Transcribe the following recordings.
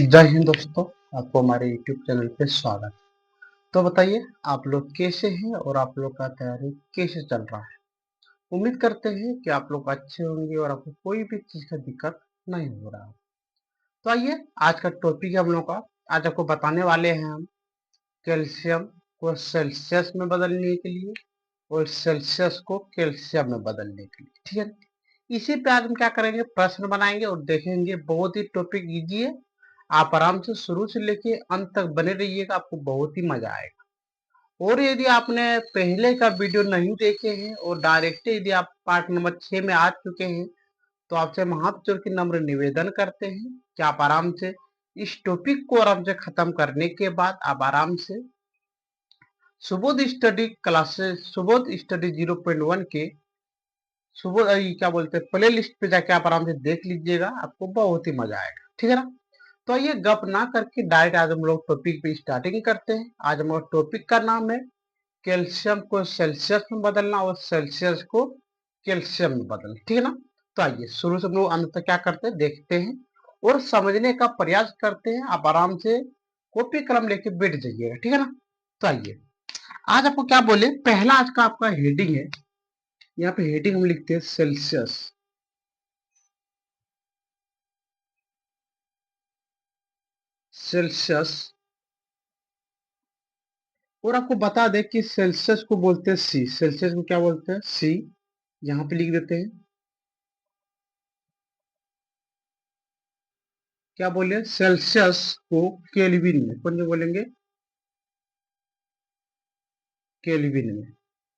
जय हिंद दोस्तों। आपको हमारे YouTube चैनल पे स्वागत। तो बताइए आप लोग कैसे हैं और आप लोग का तैयारी कैसे चल रहा है। उम्मीद करते हैं कि आप लोग अच्छे होंगे और आपको कोई भी चीज़ का दिक्कत नहीं हो रहा है। तो आइए आज का टॉपिक है हम लोग का। आज आपको बताने वाले हैं हम कैल्शियम को सेल्सियस में बदलने के लिए और सेल्सियस को कैल्शियम में बदलने के लिए, ठीक है। इसी पे आज हम क्या करेंगे, प्रश्न बनाएंगे और देखेंगे। बहुत ही टॉपिक इजी है, आप आराम से शुरू से लेके अंत तक बने रहिएगा, आपको बहुत ही मजा आएगा। और यदि आपने पहले का वीडियो नहीं देखे हैं और डायरेक्ट यदि आप पार्ट नंबर 6 में आ चुके हैं तो आपसे हम हाथ जोड़ के नम्र निवेदन करते हैं कि आप आराम से इस टॉपिक को आराम से खत्म करने के बाद आप आराम से Subodh study classes, Subodh study 0.1 के सुबह क्या बोलते हैं प्ले लिस्ट पे जाके आप आराम से देख लीजिएगा, आपको बहुत ही मजा आएगा, ठीक है ना। तो ये गप ना करके डायरेक्ट आज हम लोग टॉपिक पे स्टार्टिंग करते हैं। आज हमारा टॉपिक का नाम है कैल्शियम को सेल्सियस में बदलना और सेल्सियस को कैल्शियम में बदलना, ठीक है ना। तो आइए शुरू से हम लोग अंत तक क्या करते हैं देखते हैं और समझने का प्रयास करते हैं। आप आराम से कॉपी कलम लेके बैठ जाइएगा, ठीक है ना। तो आइए आज आपको क्या बोले, पहला आज का आपका हेडिंग है, यहाँ पे हेडिंग हम लिखते हैं सेल्सियस। सेल्सियस और आपको बता दें कि सेल्सियस को बोलते हैं सी। सेल्सियस को क्या बोलते हैं, सी। यहाँ पे लिख देते हैं, क्या बोले, सेल्सियस को केल्विन में, कौन जो बोलेंगे, केल्विन में।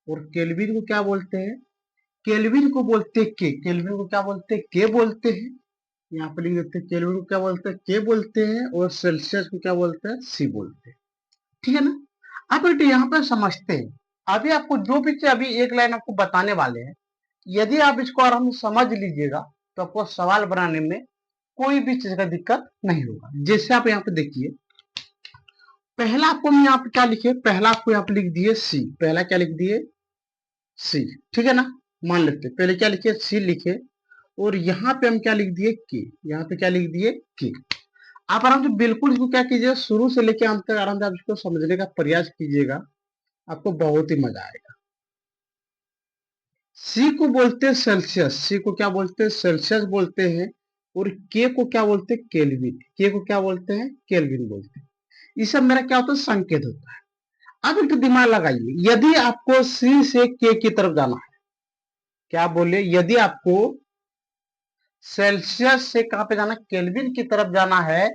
और केल्विन को क्या बोलते हैं, केल्विन को बोलते हैं के। केल्विन को क्या बोलते हैं, के बोलते हैं। यहाँ पे लिख देते हैं केल्विन को क्या बोलते हैं, के बोलते हैं। और सेल्सियस को क्या बोलते हैं, सी बोलते हैं, ठीक है ना। अब बेटे यहाँ पे समझते हैं। अभी आपको जो भी अभी एक लाइन आपको बताने वाले हैं, यदि आप इसको आराम से समझ लीजिएगा तो आपको सवाल बनाने में कोई भी चीज का दिक्कत नहीं होगा। जैसे आप यहाँ पे देखिए, पहला आपको हम यहाँ पे क्या लिखे, पहला आपको यहाँ पे लिख दिए सी। पहला क्या लिख दिए, सी, ठीक है ना। मान लेते पहले क्या लिखे, सी लिखे। और यहाँ पे हम क्या लिख दिए, के। यहाँ पे क्या लिख दिए, के। आप आराम से बिल्कुल इसको क्या कीजिए, शुरू से लेके अंत तक आराम से आप इसको समझने का प्रयास कीजिएगा, आपको बहुत ही मजा आएगा। सी को बोलते हैं सेल्सियस। सी को क्या बोलते हैं, सेल्सियस बोलते हैं। और के को क्या बोलते हैं, केल्विन। के को क्या बोलते हैं, केल्विन बोलते हैं। ये सब मेरा क्या होता है, संकेत होता है। अब एक दिमाग लगाइए, यदि आपको सी से के की तरफ जाना है, क्या बोले, यदि आपको सेल्सियस से कहां पे जाना, केल्विन की तरफ जाना है,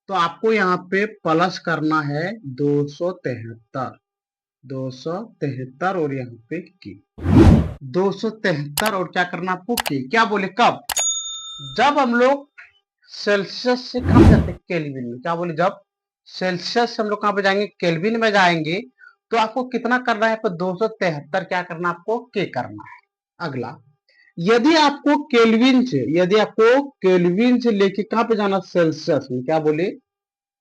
तो आपको यहाँ पे प्लस करना है 273। 273 और यहाँ पे की 273 और क्या करना आपको, की। क्या बोले, कब, जब हम लोग सेल्सियस से कहां जाते हैं, केल्विन में। क्या बोले, जब सेल्सियस से हम लोग कहां पे जाएंगे, केल्विन में जाएंगे, तो आपको कितना करना है, 273 क्या करना, आपको के करना है। अगला, यदि आपको केल्विन से, यदि आपको केल्विन से लेके कहां पे जाना, सेल्सियस में, क्या बोले,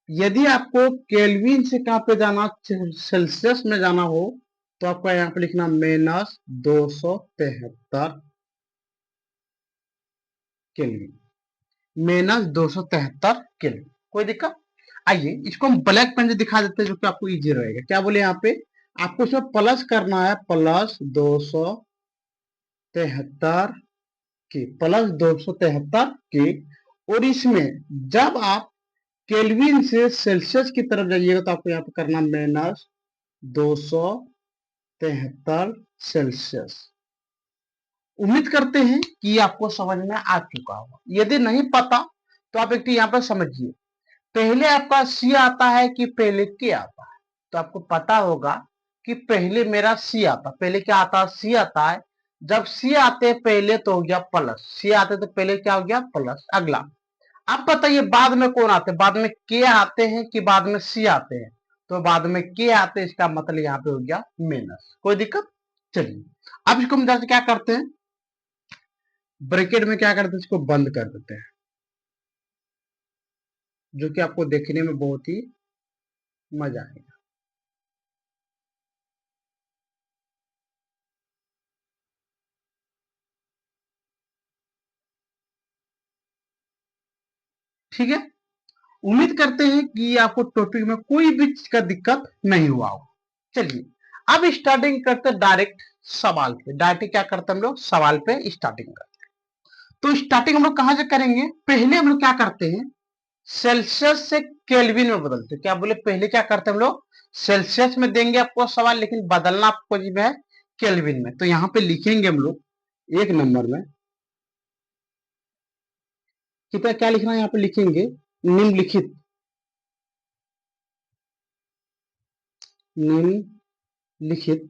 यदि आपको केल्विन से कहां पे जाना, सेल्सियस में जाना हो, तो आपको यहाँ पे लिखना -273 केल्विन। -273 केल्विन, कोई दिक्कत। आइए इसको हम ब्लैक पेन से दिखा देते हैं, जो कि आपको इजी रहेगा। क्या बोले, यहाँ पे आपको इसमें प्लस करना है, +273 के, +273 के। और इसमें जब आप केल्विन से सेल्सियस की तरफ जाइएगा तो आपको यहाँ पे करना -273 सेल्सियस। उम्मीद करते हैं कि आपको समझ में आ चुका होगा। यदि नहीं पता तो आप एक यहाँ पर समझिए, पहले आपका सी आता है कि पहले के आता है। तो आपको पता होगा कि पहले मेरा सी आता, पहले क्या आता है, सी आता है। जब सी आते पहले तो हो गया प्लस, सी आते तो पहले क्या हो गया, प्लस। अगला, अब बताइए बाद में कौन आते हैं, बाद में के आते हैं कि बाद में सी आते हैं। तो बाद में के आते हैं, इसका मतलब यहाँ पे हो गया माइनस। कोई दिक्कत। चलिए अब इसको हम जैसे क्या करते हैं, ब्रैकेट में क्या करते हैं, इसको बंद कर देते हैं, जो कि आपको देखने में बहुत ही मजा आएगा। ठीक है, उम्मीद करते हैं कि आपको टॉपिक में कोई भी चीज का दिक्कत नहीं हुआ हो। चलिए अब स्टार्टिंग करते डायरेक्ट सवाल पे। डायरेक्ट क्या करते हैं हम लोग, सवाल पे स्टार्टिंग करते हैं। तो स्टार्टिंग हम लोग कहां से करेंगे, पहले हम लोग क्या करते हैं, सेल्सियस से केल्विन में बदलते। क्या बोले, पहले क्या करते हैं हम लोग, सेल्सियस में देंगे आपको सवाल, लेकिन बदलना आपको जी है केल्विन में। तो यहाँ पे लिखेंगे हम लोग एक नंबर में कितना, क्या लिखना है यहाँ पे लिखेंगे, निम्नलिखित निम्नलिखित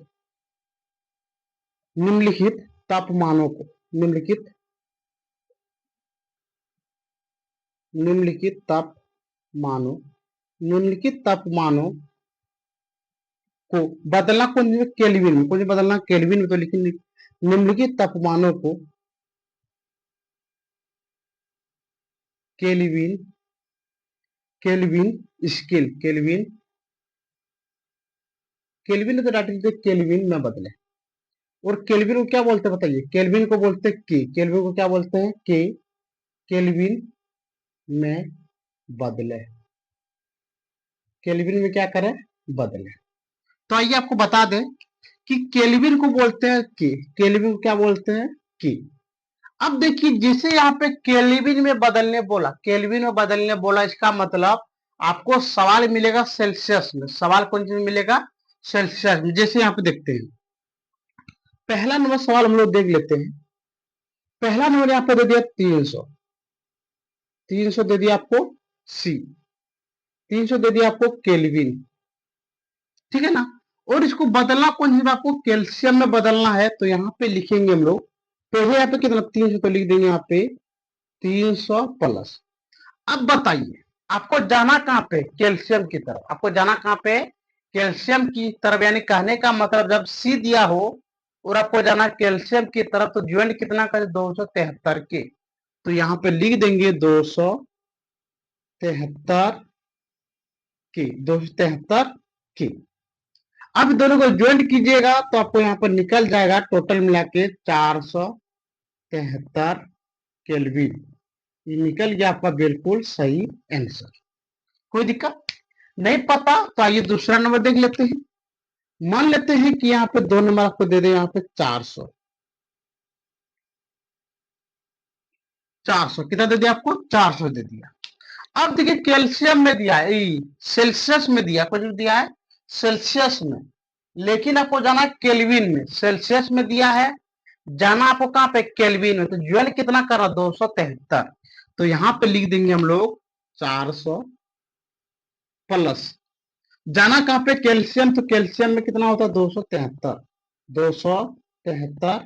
निम्नलिखित तापमानों को, निम्नलिखित तापमानों निम्नलिखित तापमानों को बदलना कौन सी, केल्विन में। कौन बदलना, केल्विन में। तो लेकिन निम्नलिखित तापमानों को केल्विन केल्विन स्केल, केल्विन तो डाटा केल्विन में बदले। और केल्विन को क्या बोलते हैं बताइए, केल्विन को बोलते हैं के, केल्विन को क्या बोलते हैं के, केल्विन में बदले, केल्विन में क्या करें, बदले। तो आइए आपको बता दें कि केल्विन को बोलते हैं के, केल्विन को क्या बोलते हैं के। अब देखिए जैसे यहाँ पे केल्विन में बदलने बोला, केल्विन में बदलने बोला, इसका मतलब आपको सवाल मिलेगा सेल्सियस में। सवाल कौन सी में मिलेगा, सेल्सियस में। जैसे यहाँ पे देखते हैं, पहला नंबर सवाल हम लोग देख लेते हैं। पहला नंबर यहाँ पे दे दिया 300, 300 दे दिया आपको सी, 300 दे दिया आपको केल्विन, ठीक है ना। और इसको बदलना कौन सी में, आपको कैल्शियम में बदलना है। तो यहाँ पे लिखेंगे हम लोग, पहले यहाँ पे कितना 300, तो लिख देंगे यहाँ पे 300 प्लस। अब बताइए आपको जाना कहाँ पे, कैल्शियम की तरफ। आपको जाना कहाँ पे, कैल्शियम की तरफ। यानी कहने का मतलब जब सी दिया हो और आपको जाना कैल्शियम की तरफ, तो ज्वाइंट कितना करे, 273 के। तो यहाँ पे लिख देंगे 273 की, 273 की। अब दोनों को ज्वाइंट कीजिएगा तो आपको यहाँ पर निकल जाएगा टोटल मिला के 473 केल्विन। ये निकल गया आपका बिल्कुल सही आंसर। कोई दिक्कत नहीं, पता तो आइए दूसरा नंबर देख लेते हैं। मान लेते हैं कि यहाँ पे 2 नंबर आपको दे दे, यहाँ पे 400, 400 कितना दे दिया आपको, 400 दे दिया। अब देखिए कैल्शियम में दिया है, सेल्सियस में दिया, कुछ दिया है सेल्सियस में, लेकिन आपको जाना केल्विन में। सेल्सियस में दिया है, जाना आपको कहां पे, केल्विन में। तो ज्वाइंट कितना कर रहा, 273। तो यहाँ पे लिख देंगे हम लोग 400 प्लस, जाना कहां पे, कैल्शियम। तो कैल्शियम में कितना होता है, 273, 273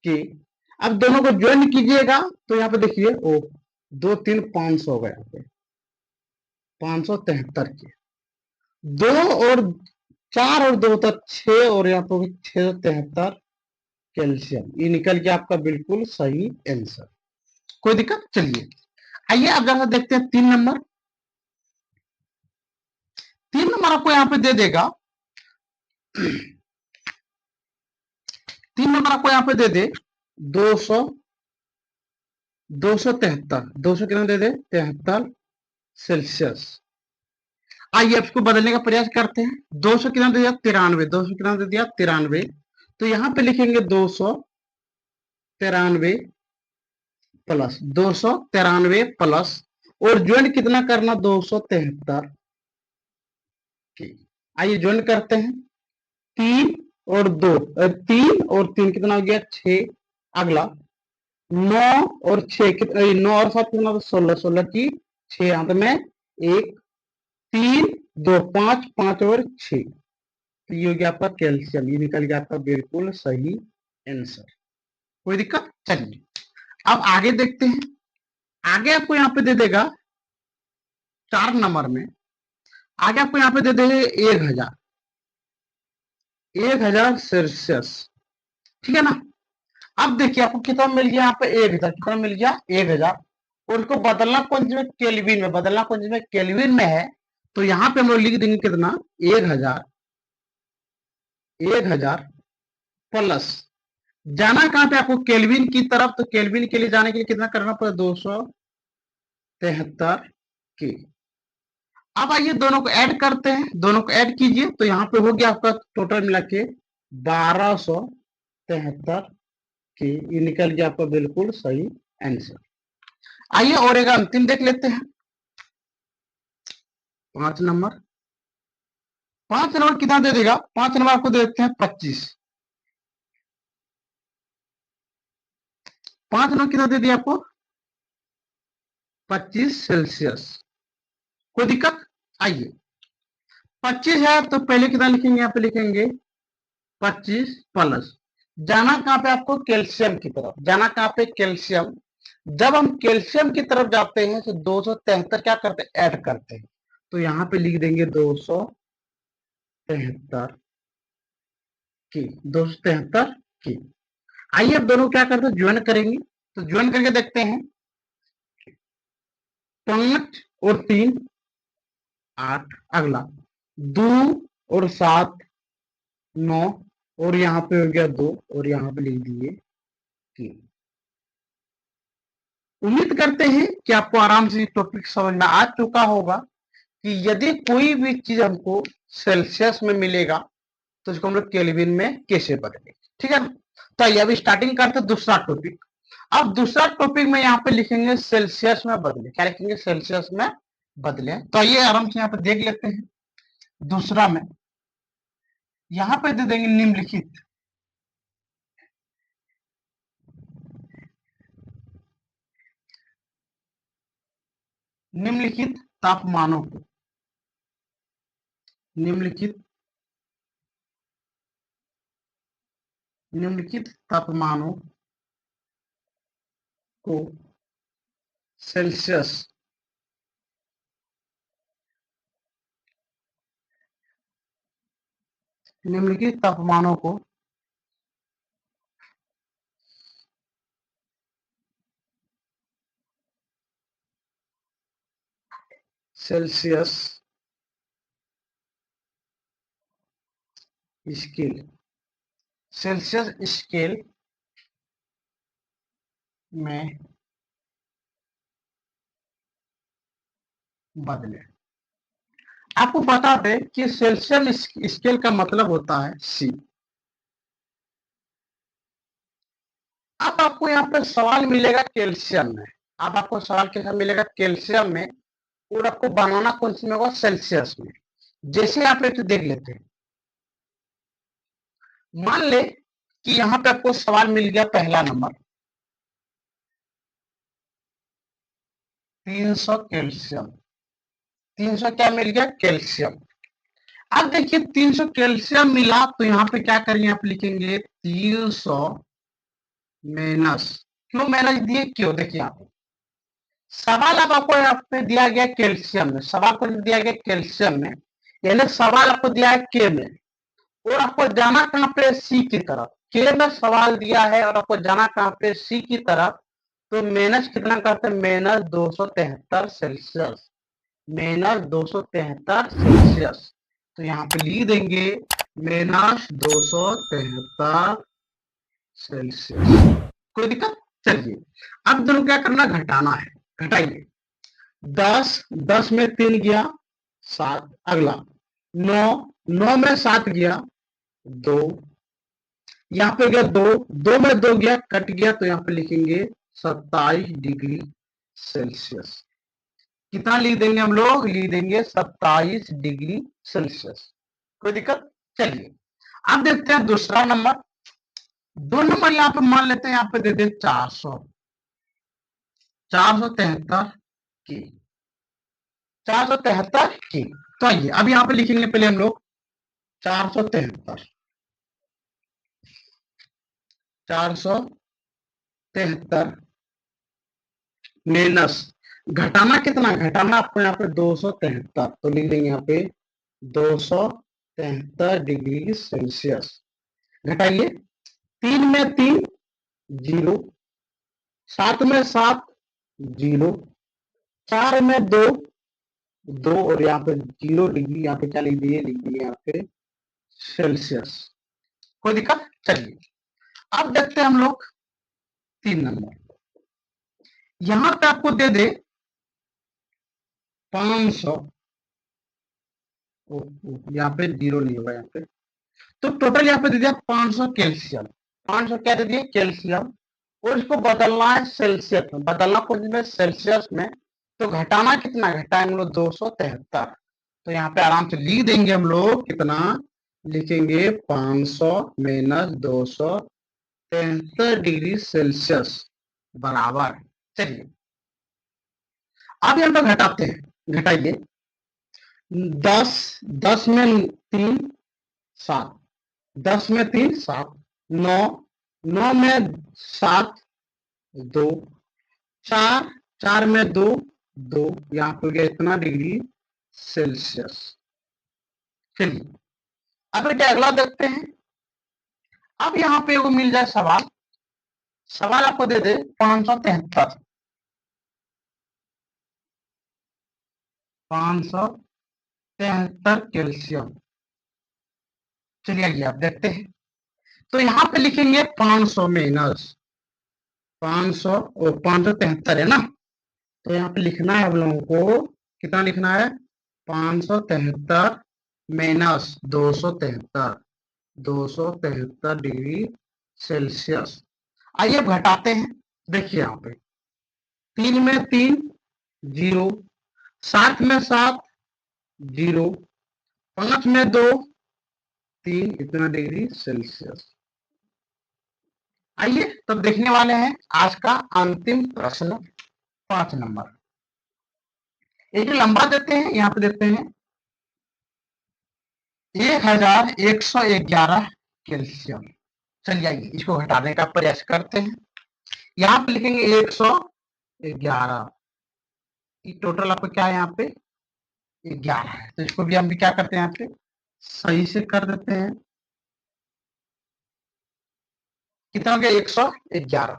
की। अब दोनों को ज्वाइन कीजिएगा तो यहाँ पे देखिए, ओ 2 3 500 हो गया, यहाँ पे 573 की। 2 और 4 और 2 होता 6, और यहाँ पे 673 कैल्शियम। ये निकल गया आपका बिल्कुल सही आंसर। कोई दिक्कत, चलिए आइए अब जरा देखते हैं 3 नंबर। 3 नंबर आपको यहाँ पे दे देगा, 3 नंबर आपको यहाँ पे दे दे 200, 273, 200 कितना दे दे, 73 सेल्सियस। आइए अब इसको बदलने का प्रयास करते हैं। 200 कितना दे दिया, 93, 200 कितना दे दिया, 93। तो यहाँ पे लिखेंगे 293 प्लस, 293 प्लस, और ज्वाइंट कितना करना, 273 की। आइए ज्वाइंट करते हैं, 3 और 2, 3 और 3 कितना हो गया, 6। अगला 9 और 6 कितना, 9 और 7 कितना, 16, 16 की 6 अंत में 1, 3 2 5, 5 और 6। तो ये हो गया आपका कैल्शियम। ये निकल गया आपका बिल्कुल सही आंसर। कोई दिक्कत, चलिए अब आगे देखते हैं। आगे आपको यहाँ पे दे देगा 4 नंबर में, आगे आपको यहाँ पे दे देंगे 1000, 1000 सेल्सियस, ठीक है ना। अब देखिए आपको कितना मिल गया, यहाँ पे 1000 कितना मिल गया, 1000। और उसको बदलना कौन सी में, केल्विन में। बदलना कौन सी में, केल्विन में है। तो यहाँ पे हम लोग लिख देंगे कितना, 1000, 1000 प्लस, जाना कहां पे आपको, केल्विन की तरफ। तो केल्विन के लिए जाने के लिए कितना करना पड़ेगा, 273 की। अब आइए दोनों को ऐड करते हैं, दोनों को ऐड कीजिए तो यहाँ पे हो गया आपका टोटल मिला के 1273 की, ये निकल गया आपका बिल्कुल सही आंसर। आइए और एक अंतिम देख लेते हैं, 5 नंबर। 5 नंबर कितना दे देगा? 5 नंबर आपको दे देते हैं 25। 5 नंबर कितना दे दिया आपको? 25 सेल्सियस। कोई दिक्कत? आइए 25 है तो पहले कितना लिखेंगे? यहाँ पे लिखेंगे 25 प्लस, जाना कहाँ पे आपको? कैल्शियम की तरफ। जाना कहाँ पे? कैल्शियम। जब हम कैल्शियम की तरफ जाते हैं तो 273 क्या करते हैं? ऐड करते हैं। तो यहाँ पे लिख देंगे 273 की, 273 की। आइए अब दोनों क्या करते हैं? ज्वाइन करेंगे। तो ज्वाइन करके देखते हैं, 5 और 3 8, अगला 2 और 7 9, और यहाँ पे हो गया 2, और यहाँ पे लिख दिए 3। उम्मीद करते हैं कि आपको आराम से टॉपिक समझ में आ चुका होगा कि यदि कोई भी चीज हमको सेल्सियस में मिलेगा तो उसको हम लोग केल्विन में कैसे बदले, ठीक है ना? तो आइए अभी स्टार्टिंग करते हैं दूसरा टॉपिक। अब दूसरा टॉपिक में यहाँ पे लिखेंगे सेल्सियस में बदले। क्या लिखेंगे? सेल्सियस में बदले। तो आइए आराम से यहाँ पे देख लेते हैं। दूसरा में यहाँ पे दे देंगे निम्नलिखित, निम्नलिखित तापमानों को, निम्नलिखित निम्नलिखित तापमानों को सेल्सियस निम्नलिखित तापमानों को सेल्सियस स्केल, सेल्सियस स्केल में बदले। आपको बता दें कि सेल्सियस स्केल का मतलब होता है सी। अब आपको यहाँ पे सवाल मिलेगा कैल्शियम में। अब आपको सवाल कैसा मिलेगा? कैल्शियम में, और आपको बनाना कौन सी में होगा? सेल्सियस में। जैसे आप एक देख लेते हैं, मान ले कि यहाँ पे आपको सवाल मिल गया पहला नंबर 300 कैल्शियम। 300 क्या मिल गया? कैल्शियम। अब देखिए 300 कैल्शियम मिला तो यहाँ पे क्या करेंगे? आप लिखेंगे 300 माइनस, क्यों माइनस दिए? क्यों? देखिए यहाँ पे सवाल अब आपको यहाँ पे दिया गया कैल्शियम में, सवाल को दिया गया कैल्शियम में, यानी सवाल आपको दिया है के में, और आपको जाना कहाँ पे? सी की तरफ। के में सवाल दिया है और आपको जाना कहाँ पे? सी की तरफ। तो माइनस कितना करते हैं? Minus 273 Celsius, minus 273 Celsius. तो यहाँ पे लिख देंगे माइनस 273 सेल्सियस। कोई दिक्कत? चलिए अब दोनों क्या करना? घटाना है। घटाइए, 10 में 3 गया 7, अगला 9 में 7 गया 2, यहाँ पे गया 2, 2 में 2 गया, कट गया, तो यहाँ पे लिखेंगे 27 डिग्री सेल्सियस। कितना लिख देंगे हम लोग? लिख देंगे 27 डिग्री सेल्सियस। कोई दिक्कत? चलिए अब देखते हैं दूसरा नंबर। 2 नंबर यहाँ पे मान लेते हैं, यहाँ पे दे दें 400, 473 की, 473 की। तो आइए अब यहाँ पे लिखेंगे पहले हम लोग 473, 473 माइनस, घटाना कितना? घटाना आपको यहाँ पे 273, तो लिख देंगे यहाँ पे 273 डिग्री सेल्सियस। घटाइए, 3 में 3 0, 7 में 7 0, 4 में 2 2, और यहाँ पे 0 डिग्री, यहाँ पे क्या लिख दिए? लिख दिए यहाँ पे सेल्सियस। कोई दिक्कत? चलिए अब देखते हैं हम लोग 3 नंबर। यहाँ पे आपको दे दे 500 यहाँ पे जीरो नहीं होगा यहाँ पे। तो टोटल यहाँ पे दे दिया 500 कैल्शियम। 500 क्या दे दिया? कैल्शियम। और इसको बदलना है सेल्सियस में, बदलना कौन में? सेल्सियस में। तो घटाना कितना? घटाएंगे हम लोग 273। तो यहाँ पे आराम से लिख देंगे हम लोग, कितना लिखेंगे? 500 माइनस 273 डिग्री सेल्सियस बराबर। चलिए अब यहाँ पे घटाते हैं, घटाइए। 10, 10 में 3 7, 10 में 3 7, 9, 9 में 7 2, 4, 4 में 2 2, यहाँ पे गया इतना डिग्री सेल्सियस। चलिए अब बेटे अगला देखते हैं। अब यहाँ पे वो मिल जाए सवाल, सवाल आपको दे दे 573, 573 कैल्शियम। चलिए आइए आप देखते हैं। तो यहाँ पे लिखेंगे 500 माइनस 500 और 573 है ना। तो यहाँ पे लिखना है हम लोगों को, कितना लिखना है? 573 माइनस 273, 273 डिग्री सेल्सियस। आइए अब घटाते हैं। देखिए यहाँ पे 3 में 3 0, 7 में 7 0, 5 में 2 3, इतना डिग्री सेल्सियस। आइए तब देखने वाले हैं आज का अंतिम प्रश्न 5 नंबर। एक लंबा देते हैं, यहाँ पे देते हैं 1111 कैल्शियम। चलिए आइए इसको घटाने का प्रयास करते हैं। यहाँ पे लिखेंगे 111, टोटल आपको क्या है? यहाँ पे 11 है। तो इसको भी हम भी क्या करते हैं? यहाँ पे सही से कर देते हैं। कितना हो गया? 111।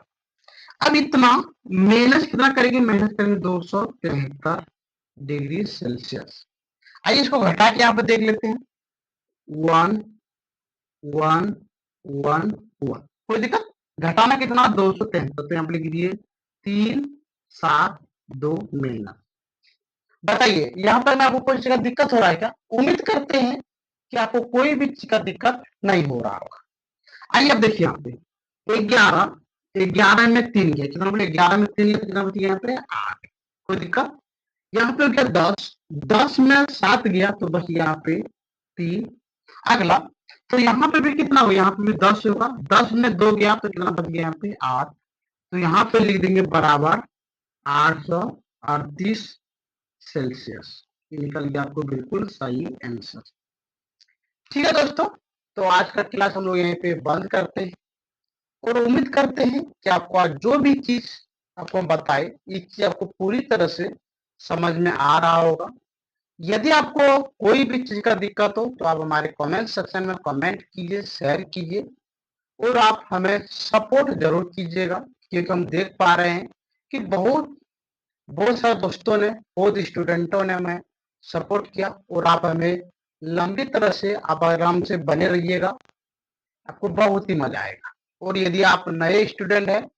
अब इतना माइनस कितना करेंगे? माइनस करेंगे 273 डिग्री सेल्सियस। आइए इसको घटा के यहाँ पे देख लेते हैं। 1 1 1 1, कोई दिक्कत? घटाना कितना? 273। तो यहाँ पे लिख दिए 3 7 2 माइनस। बताइए यहाँ पर मैं आपको कोई चीज का दिक्कत हो रहा है क्या? उम्मीद करते हैं कि आपको कोई भी चीज का दिक्कत नहीं हो रहा होगा। आइए अब देखिए यहाँ पे 11, 11 में 3 गया, कितना बोले? 11 में 3 गया, कितना बच गया यहाँ पे? 8। कोई दिक्कत? यहाँ पे गया 10, 10 में 7 गया तो बस यहाँ पे 3। अगला तो यहाँ पे भी कितना हो? यहाँ पे भी 10 होगा, 10 में 2 गया तो कितना बच गया? यहाँ पे 8। तो यहाँ पे लिख देंगे बराबर 838 सेल्सियस। निकल गया आपको बिल्कुल सही आंसर। ठीक है दोस्तों, तो आज का क्लास हम लोग यहीं पे बंद करते हैं और उम्मीद करते हैं कि आपको आज जो भी चीज आपको बताए, ये चीज आपको पूरी तरह से समझ में आ रहा होगा। यदि आपको कोई भी चीज का दिक्कत हो तो आप हमारे कमेंट सेक्शन में कमेंट कीजिए, शेयर कीजिए और आप हमें सपोर्ट जरूर कीजिएगा, क्योंकि हम देख पा रहे हैं कि बहुत सारे दोस्तों ने, बहुत स्टूडेंटों ने हमें सपोर्ट किया और आप हमें लंबी तरह से आप आराम से बने रहिएगा, आपको बहुत ही मजा आएगा। और यदि आप नए स्टूडेंट हैं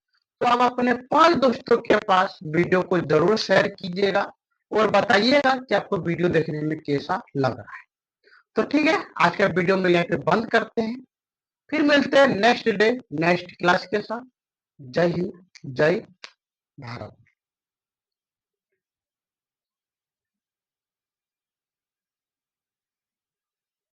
तो आप अपने 5 दोस्तों के पास वीडियो को जरूर शेयर कीजिएगा और बताइएगा कि आपको वीडियो देखने में कैसा लग रहा है। तो ठीक है, आज का वीडियो में यहाँ पे बंद करते हैं, फिर मिलते हैं नेक्स्ट डे नेक्स्ट क्लास के साथ। जय हिंद, जय भारत।